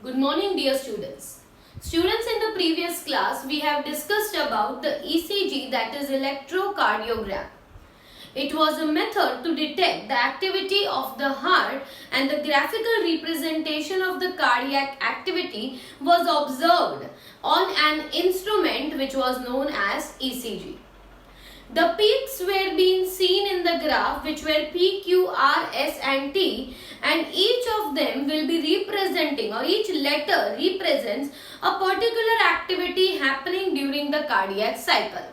Good morning, dear students. Students, in the previous class, we have discussed about the ECG, that is electrocardiogram. It was a method to detect the activity of the heart, and the graphical representation of the cardiac activity was observed on an instrument which was known as ECG. The peaks were being seen in the graph, which were P, Q, R, S and T, and each of them will be representing, or each letter represents a particular activity happening during the cardiac cycle.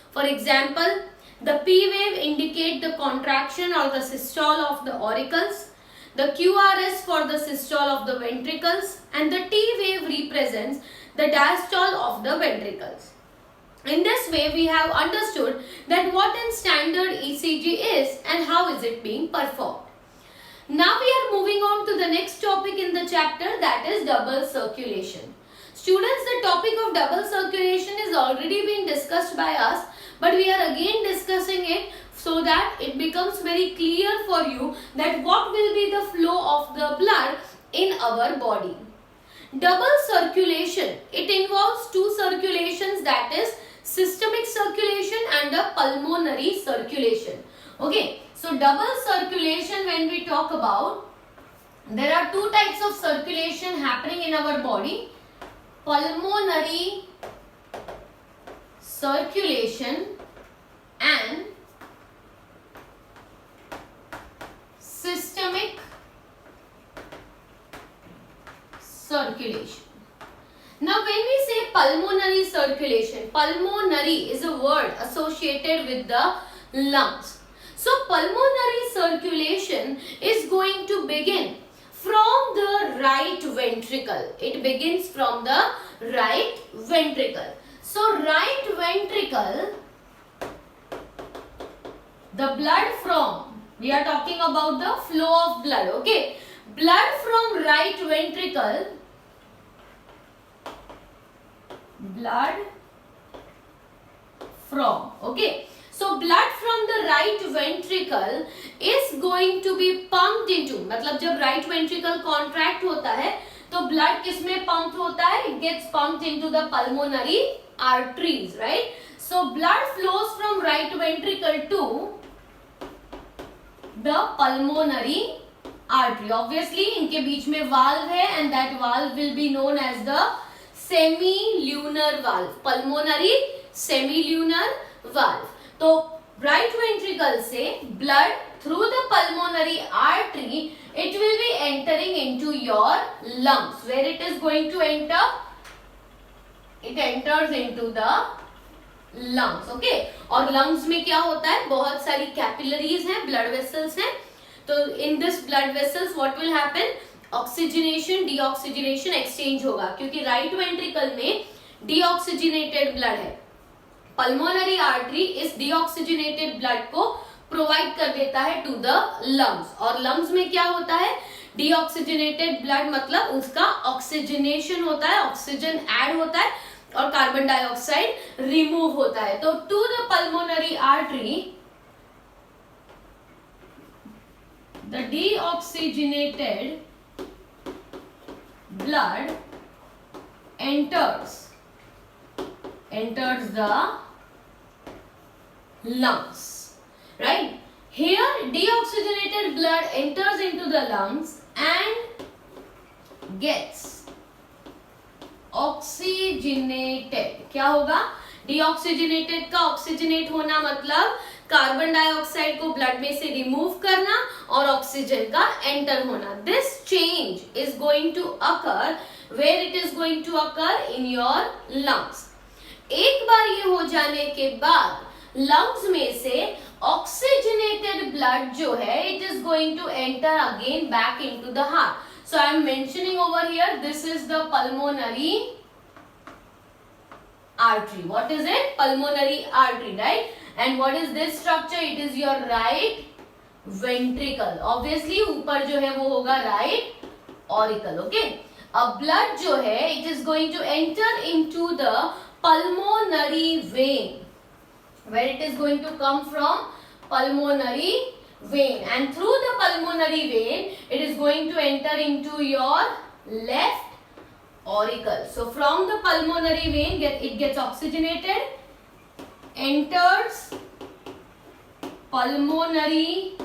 For example, the P wave indicate the contraction or the systole of the auricles, the QRS for the systole of the ventricles, and the T wave represents the diastole of the ventricles. In this way, we have understood that what in standard ECG is and how is it being performed. Now we are moving on to the next topic in the chapter, that is double circulation. Students, the topic of double circulation is already been discussed by us, but we are again discussing it so that it becomes very clear for you that what will be the flow of the blood in our body. Double circulation, it involves two circulations, that is systemic circulation and a pulmonary circulation. Okay, so double circulation, when we talk about, there are two types of circulation happening in our body: pulmonary circulation and systemic circulation. Now when we say pulmonary circulation, pulmonary is a word associated with the lungs. So pulmonary circulation is going to begin from the right ventricle. It begins from the right ventricle. So right ventricle, the blood from, we are talking about the flow of blood, okay? Blood from right ventricle, blood from, okay? So blood from the right ventricle is going to be pumped into, मतलब जब right ventricle contract होता है तो blood किसमें pumped होता है? It gets pumped into the pulmonary arteries, right? So blood flows from right ventricle to the pulmonary artery. Obviously इनके बीच में valve है, and that valve will be known as the semilunar valve, pulmonary semilunar valve. तो right ventricle से blood through the pulmonary artery, it will be entering into your lungs. Where it is going to enter? It enters into the lungs, okay? और lungs में क्या होता है? बहुत सारी capillaries हैं, blood vessels हैं. तो in this blood vessels what will happen? Oxygenation, deoxygenation exchange होगा, क्योंकि right ventricle में deoxygenated blood है. Pulmonary artery इस deoxygenated blood को provide कर देता है to the lungs. और lungs में क्या होता है? Deoxygenated blood मतलब उसका oxygenation होता है, oxygen add होता है और carbon dioxide remove होता है. तो to the pulmonary artery, the deoxygenated blood enters the lungs, right? Here deoxygenated blood enters into the lungs and gets oxygenated. क्या होगा? deoxygenated का oxygenate होना मतलब कार्बन डाइऑक्साइड को ब्लड में से रिमूव करना और ऑक्सीजन का एंटर होना. This change is going to occur, where it is going to occur? In your lungs. एक बार ये हो जाने के बाद लंग्स में से ऑक्सीजनेटेड ब्लड जो है, it is going to enter again back into the heart. So I am mentioning over here, this is the pulmonary artery. What is it? Pulmonary artery, right? And what is this structure? It is your right ventricle. Obviously ऊपर जो है वो होगा right auricle, okay? अब blood जो है, it is going to enter into the pulmonary vein, where it is going to come from pulmonary vein, and through the pulmonary vein it is going to enter into your left auricle. So from the pulmonary vein, it gets oxygenated, enters pulmonary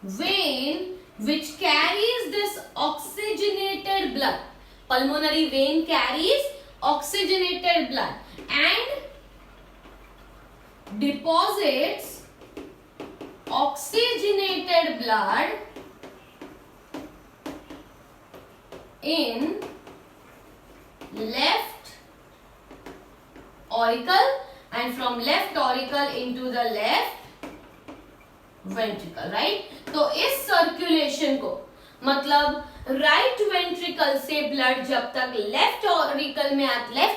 vein, which carries this oxygenated blood. Pulmonary vein carries oxygenated blood and deposits oxygenated blood in left auricle, and from left auricle into the left ventricle, right? तो इस circulation को मतलब right ventricle से blood जब तक left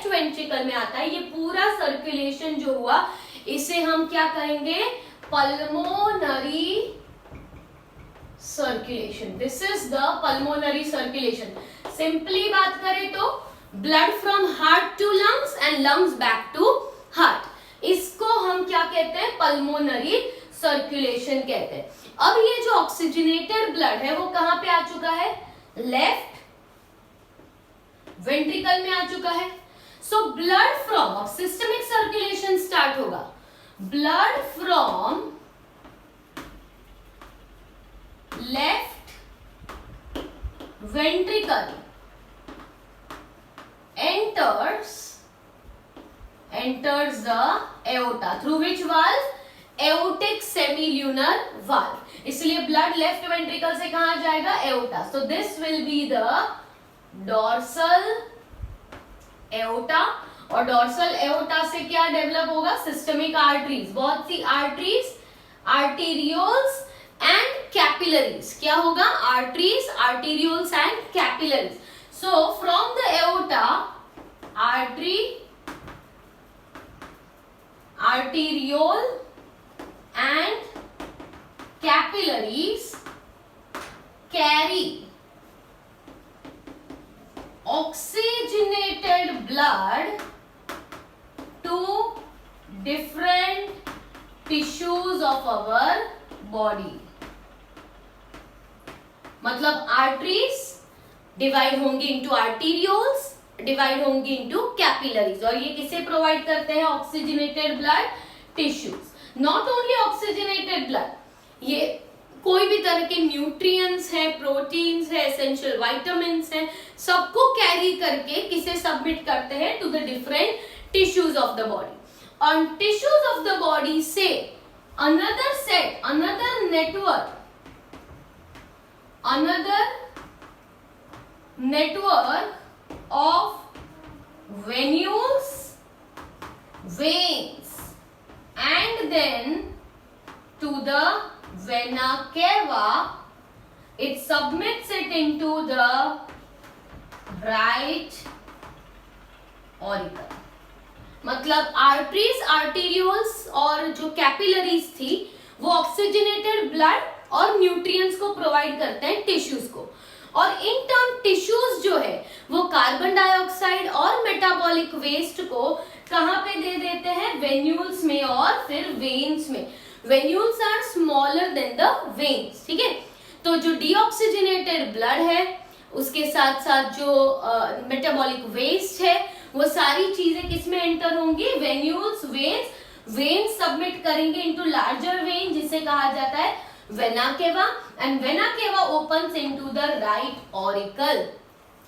ventricle में आता है, ये पूरा सर्कुलेशन जो हुआ इसे हम क्या कहेंगे? Pulmonary circulation. This is the pulmonary circulation. Simply बात करें तो blood from heart to lungs and lungs back to heart, इसको हम क्या कहते हैं? पल्मोनरी सर्कुलेशन कहते हैं. अब ये जो ऑक्सीजनेटेड ब्लड है वो कहां पे आ चुका है? लेफ्ट वेंट्रिकल में आ चुका है. So blood from systemic circulation start होगा. Blood from left ventricle enters the aorta through which valve? Aortic semilunar valve. इसलिए ब्लड लेफ्ट वेंट्रिकल से कहां जाएगा? Aorta. So this will be the dorsal aorta, और डॉर्सल एओटा से क्या develop होगा? Systemic arteries. बहुत सी आर्टरीज, आर्टेरियोल्स एंड कैपिलरीज. क्या होगा? Arteries, arterioles and capillaries. So from the aorta, artery, arteriole and capillaries carry oxygenated blood to different tissues of our body. मतलब arteries divide होंगी into arterioles, divide होंगी into capillaries, और ये किसे provide करते हैं? Oxygenated blood tissues. Not only oxygenated blood, ये कोई भी तरह के न्यूट्रिएंट्स हैं, प्रोटीन्स है, एसेंशियल विटामिन्स हैं, सबको कैरी करके किसे सबमिट करते हैं? To the different tissues of the body. On tissues of the body से another set, another network of venules, veins, and then to the vena cava, it submits it into the right auricle. मतलब arteries, arterioles और जो capillaries थी वो oxygenated blood और nutrients को provide करते हैं टिश्यूज को, और इन टर्म टिश्यूज जो है वो कार्बन डाइऑक्साइड और मेटाबॉलिक वेस्ट को कहां पे दे देते हैं? वेन्यूल्स में और फिर वेन्स में. Venules are smaller than the veins. ठीक है, तो जो डीऑक्सीजनेटेड ब्लड है उसके साथ साथ जो मेटाबॉलिक वेस्ट है वो सारी चीजें किसमें एंटर होंगी? Venules, veins. वेन्स सबमिट करेंगे इनटू लार्जर वेन जिसे कहा जाता है vena cava, and vena cava opens into the right auricle.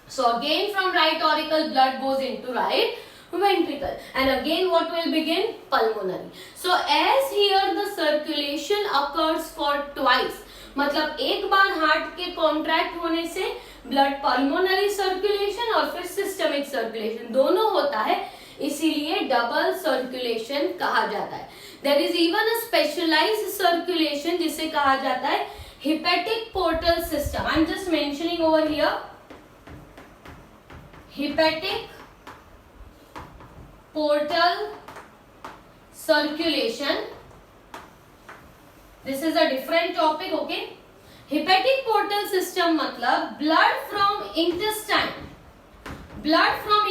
So again from right auricle blood goes into right ventricle, and again what will begin? Pulmonary. So as here the circulation occurs for twice, मतलब एक बार heart के contract होने से blood pulmonary circulation और फिर systemic circulation दोनों होता है, इसीलिए डबल सर्कुलेशन कहा जाता है. There is even a specialized circulation जिसे कहा जाता है hepatic portal system. I'm just mentioning over here hepatic portal circulation. This is a different topic, okay? Hepatic portal system मतलब blood from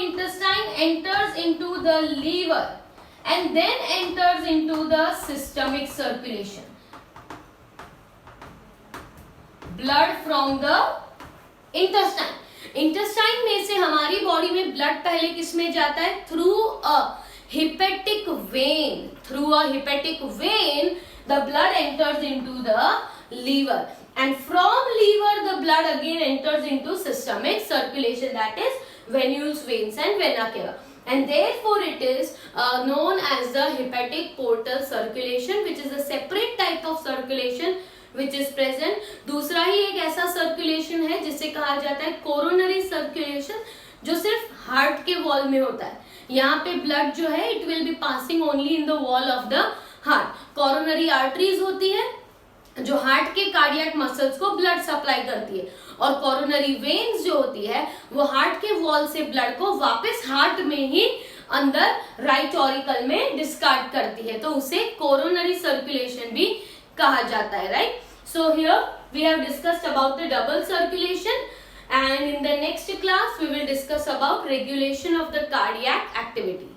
intestine enters into the liver and then enters into the systemic circulation. Blood from the intestine. Intestine में से हमारी body में blood पहले किस में जाता है? Through a hepatic vein. Through a hepatic vein, the blood enters into the liver, and from liver the blood again enters into systemic circulation, that is venules, veins and vena cava, and therefore it is known as the hepatic portal circulation, which is a separate type of circulation which is present. दूसरा ही एक ऐसा circulation है जिसे कहा जाता है coronary circulation, जो सिर्फ हार्ट के वॉल में होता है. यहाँ पे ब्लड जो है it will be passing only in the wall of the heart. Coronary arteries होती है जो हार्ट के कार्डियक मसल्स को ब्लड सप्लाई करती है, और कॉरोनरी वेन्स जो होती है वो हार्ट के वॉल से ब्लड को वापस हार्ट में ही अंदर राइट ऑरिकल में डिस्कार्ड करती है, तो उसे कोरोनरी सर्कुलेशन भी कहा जाता है. Right. So here we have discussed about the double circulation, and in the next class we will discuss about regulation of the cardiac activity.